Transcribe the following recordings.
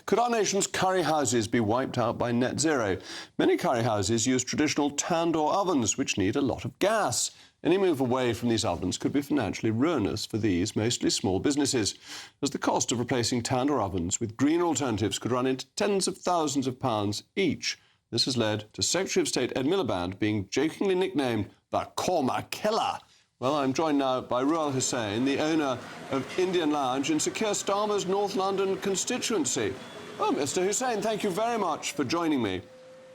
Could our nation's curry houses be wiped out by net zero? Many curry houses use traditional tandoor ovens, which need a lot of gas. Any move away from these ovens could be financially ruinous for these mostly small businesses, as the cost of replacing tandoor ovens with green alternatives could run into tens of thousands of pounds each. This has led to Secretary of State Ed Miliband being jokingly nicknamed the Korma Killer. Well, I'm joined now by Ruel Hussain, the owner of Indian Lounge in Sir Keir Starmer's North London constituency. Oh, Mr. Hussain, thank you very much for joining me.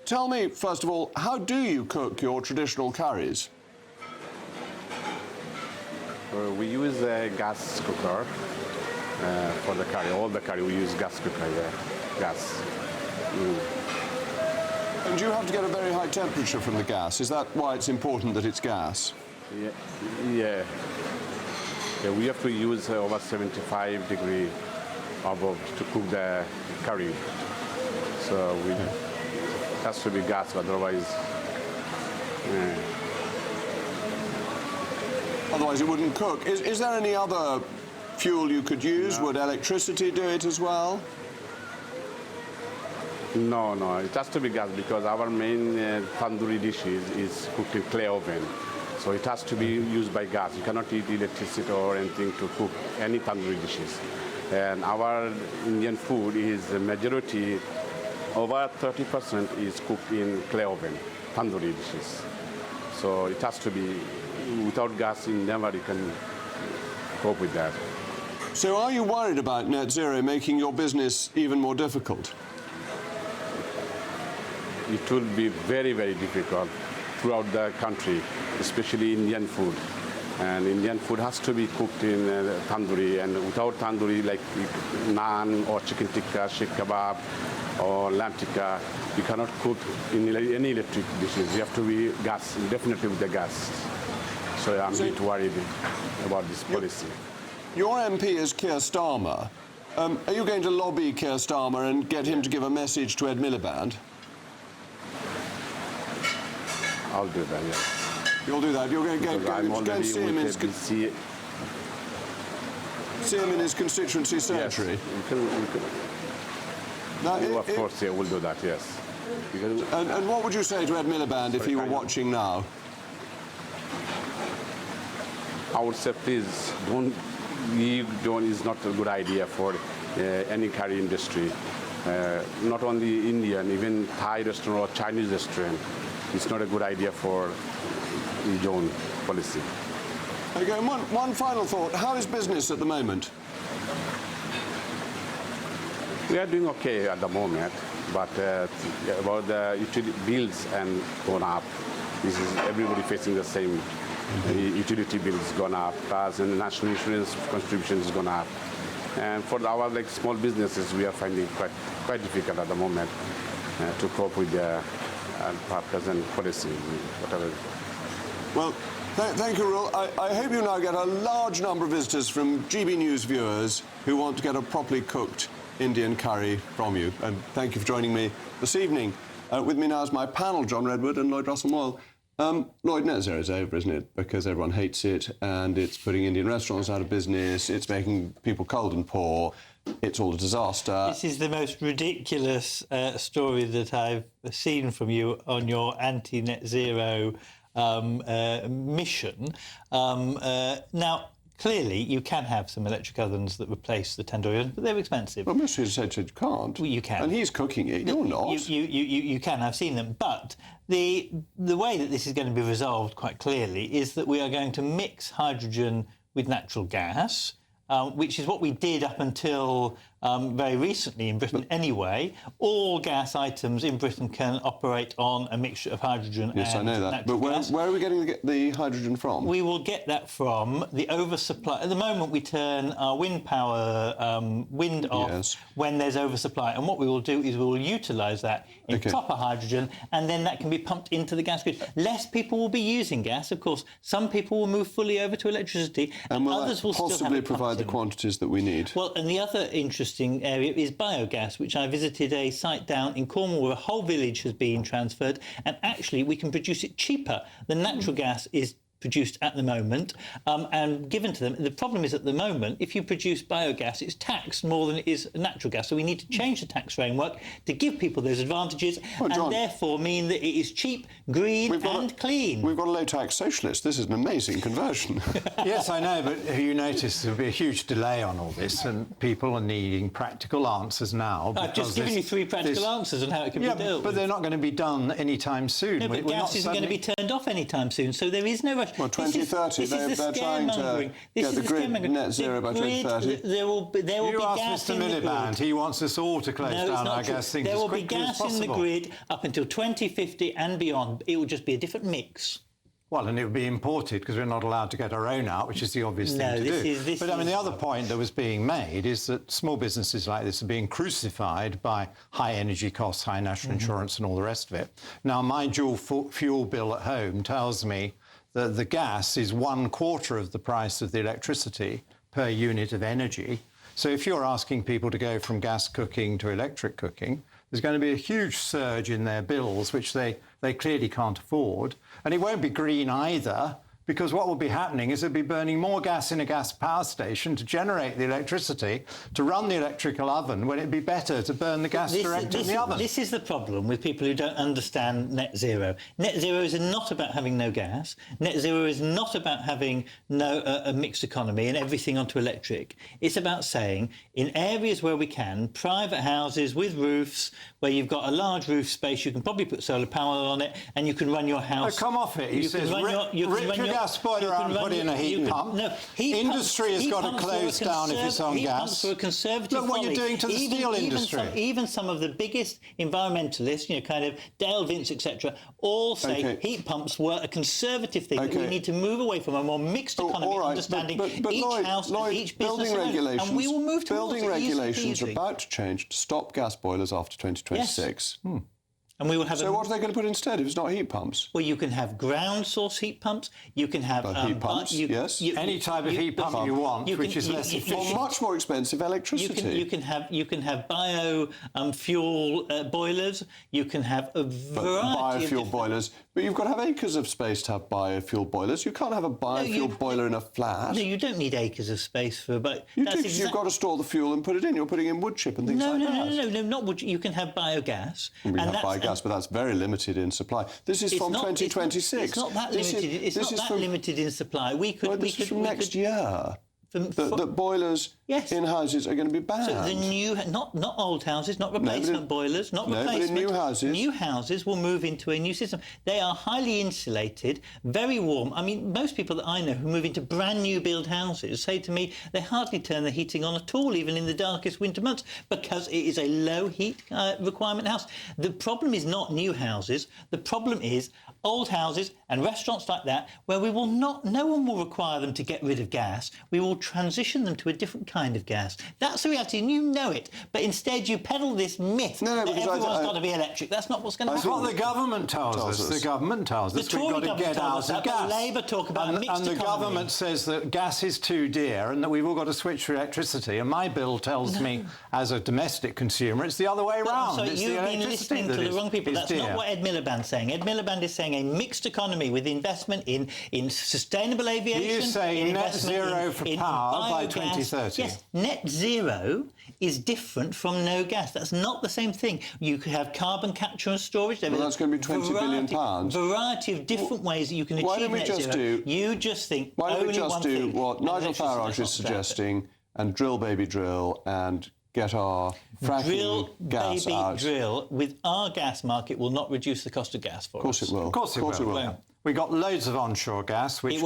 Tell me, first of all, how do you cook your traditional curries? We use a gas cooker for the curry. All the curry we use gas cooker, gas. And you have to get a very high temperature from the gas. Is that why it's important that it's gas? Yeah. We have to use over 75 degree above to cook the curry. So it has to be gas, otherwise. Otherwise it wouldn't cook. Is there any other fuel you could use? No. Would electricity do it as well? No, it has to be gas because our main tandoori dishes is cooked in clay oven. So it has to be used by gas. You cannot use electricity or anything to cook any tandoori dishes. And our Indian food is a majority, over 30% is cooked in clay oven, tandoori dishes. So it has to be, without gas, you can cope with that. So are you worried about net zero making your business even more difficult? It will be very, very difficult throughout the country, especially Indian food. And Indian food has to be cooked in tandoori, and without tandoori, like naan or chicken tikka, sheikh kebab, or lamb tikka, you cannot cook in any electric dishes. You have to be gas, definitely with the gas. So I'm a bit worried about this policy. Your MP is Keir Starmer. Are you going to lobby Keir Starmer and get him to give a message to Ed Miliband? I'll do that, yes. You'll do that. You're going to go and see him in his constituency secretary. Yes, Now, of course, yeah, we'll do that, yes. And what would you say to Ed Miliband if he were watching now? I would say, please, it's not a good idea for any curry industry. Not only Indian, even Thai restaurant or Chinese restaurant. It's not a good idea for the own policy. Okay, and one final thought. How is business at the moment? We are doing okay at the moment, but about the utility bills and gone up. This is everybody facing the same. Utility bills gone up, plus and national insurance contributions gone up. And for our small businesses, we are finding quite difficult at the moment to cope with the present policy, whatever. Well, thank you, Ruel. I hope you now get a large number of visitors from GB News viewers who want to get a properly cooked Indian curry from you. And thank you for joining me this evening. With me now is my panel, John Redwood and Lloyd Russell-Moyle. Lloyd, net zero is over, isn't it? Because everyone hates it, and it's putting Indian restaurants out of business, it's making people cold and poor, it's all a disaster. This is the most ridiculous story that I've seen from you on your anti-net zero mission. Now, clearly, you can have some electric ovens that replace the tandoori ovens, but they're expensive. Well, Mr. said you can't. Well, you can. And he's cooking it, you're not. You can, I've seen them. But the way that this is going to be resolved quite clearly is that we are going to mix hydrogen with natural gas, which is what we did up until very recently in Britain anyway. All gas items in Britain can operate on a mixture of hydrogen and natural gas. Yes, I know that. But where are we getting the hydrogen from? We will get that from the oversupply. At the moment, we turn our wind power wind off when there's oversupply. And what we will do is we will utilise that in proper hydrogen, and then that can be pumped into the gas grid. Less people will be using gas, of course. Some people will move fully over to electricity, and others will still have possibly provide the quantities that we need. Well, and the other interesting area is biogas, which I visited a site down in Cornwall where a whole village has been transferred, and actually we can produce it cheaper. The natural gas is produced at the moment and given to them. The problem is at the moment, if you produce biogas, it's taxed more than it is natural gas. So we need to change the tax framework to give people those advantages and therefore mean that it is cheap, green and clean. We've got a low-tax socialist. This is an amazing conversion. Yes, I know, but you notice there'll be a huge delay on all this, and people are needing practical answers now. I've just given you 3 practical answers on how it can be dealt with. But they're not going to be done anytime soon. No, but gas isn't going to be turned off anytime soon, so there is no rush. Well, 2030, they're trying to get the grid net zero by 2030. There will be gas in the grid. Miliband, he wants us all to close down our gas things as quickly as possible. There will be gas in the grid up until 2050 and beyond. It will just be a different mix. Well, and it would be imported because we're not allowed to get our own out, which is the obvious thing to do. But I mean, the other point that was being made is that small businesses like this are being crucified by high energy costs, high national insurance and all the rest of it. Now, my dual fuel bill at home tells me that the gas is 1/4 of the price of the electricity per unit of energy. So if you're asking people to go from gas cooking to electric cooking, there's going to be a huge surge in their bills, which they clearly can't afford. And it won't be green either, because what will be happening is they'll be burning more gas in a gas power station to generate the electricity, to run the electrical oven, when it'd be better to burn the gas direct in the oven. This is the problem with people who don't understand net zero. Net zero is not about having no gas. Net zero is not about having a mixed economy and everything onto electric. It's about saying, in areas where we can, private houses with roofs, where you've got a large roof space, you can probably put solar power on it, and you can run your house. Oh, come off it. He says, rip your gas boiler out and put in a heat pump. No, industry has got to close down if it's on gas. Look what you're doing to the steel industry. Even some of the biggest environmentalists, kind of Dale Vince, etc., all say heat pumps were a conservative thing that we need to move away from a more mixed economy, understanding each house and each business alone. And we will move towards building regulations are about to change to stop gas boilers after 2026. Yes. And we will have. So what are they going to put instead if it's not heat pumps? Well, you can have ground source heat pumps. You can have heat pumps. Yes. Any type of heat pump you want, which is less efficient. For much more expensive electricity. You can have bio fuel boilers. You can have a variety biofuel boilers. But you've got to have acres of space to have biofuel boilers. You can't have a biofuel boiler in a flat. No, you don't need acres of space for. But you do, because you've got to store the fuel and put it in. You're putting in wood chip and things like that. No, not wood. You can have biogas. We have biogas, but that's very limited in supply. This is from 2026. It's not that limited. It's not that limited in supply. This is from next year. That boilers in houses are going to be banned. So the new, not old houses, not replacement boilers, not replacement. But in new houses will move into a new system. They are highly insulated, very warm. I mean, most people that I know who move into brand new build houses say to me they hardly turn the heating on at all, even in the darkest winter months, because it is a low heat requirement house. The problem is not new houses. The problem is old houses and restaurants like that, where no one will require them to get rid of gas. We will transition them to a different kind of gas. That's the reality, and you know it. But instead, you peddle this myth that everyone's got to be electric. That's not what's going to happen. That's what the government tells us. The government tells us we've got to get out of gas. Labour talk about a mixed economy. And the government says that gas is too dear and that we've all got to switch to electricity. And my bill tells me, as a domestic consumer, it's the other way around. So you've been listening to the wrong people. That's not what Ed Miliband's saying. Ed Miliband is saying a mixed economy with investment in sustainable aviation. He is saying net zero for power by 2030. Yes, net zero is different from no gas. That's not the same thing. You could have carbon capture and storage. Well, that's going to be £20 billion. Variety of different ways that you can achieve net zero. You just think why don't we only just one do thing. what Nigel Farage is suggesting and drill, baby, drill, and get our fracking gas out. Drill with our gas market will not reduce the cost of gas for us. Of course it will. Of course it will. We got loads of onshore gas, which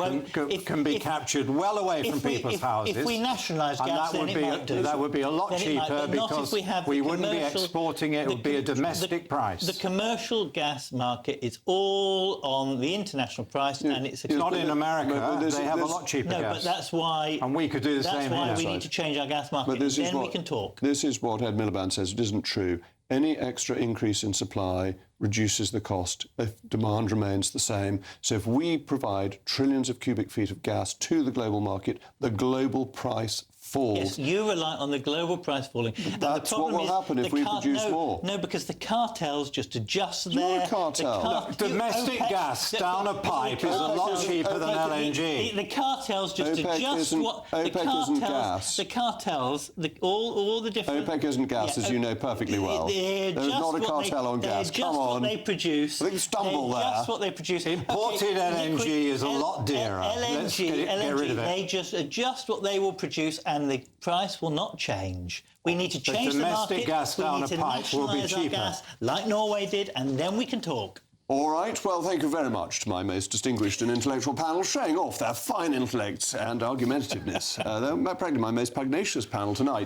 can be captured well away from people's houses. If we nationalise gas, then it might do. That would be a lot cheaper because we wouldn't be exporting it. It would be a domestic price. The commercial gas market is all on the international price, and it's not in America. They have a lot cheaper gas. No, but that's why. And we could do the same here. That's why we need to change our gas market. Then we can talk. This is what Ed Miliband says. It isn't true. Any extra increase in supply reduces the cost if demand remains the same. So if we provide trillions of cubic feet of gas to the global market, the global price fall. Yes, you rely on the global price falling. That's what will happen if we produce more. No, because the cartels just adjust You're their... a cartel. Domestic gas down a pipe is a lot cheaper than LNG. The cartels just OPEC adjust what... OPEC isn't gas. The cartels, all the different... OPEC isn't gas, as you know perfectly well. There's not a cartel on gas. Come on. They produce. I think you stumble there. Just what they produce. Imported LNG is a lot dearer. Let's get rid of it. They just adjust what they will produce, and the price will not change. We need to change the market. Domestic gas down a pipe will be cheaper, gas, like Norway did, and then we can talk. All right, well, thank you very much to my most distinguished and intellectual panel, showing off their fine intellects and argumentativeness. They're practically my most pugnacious panel tonight.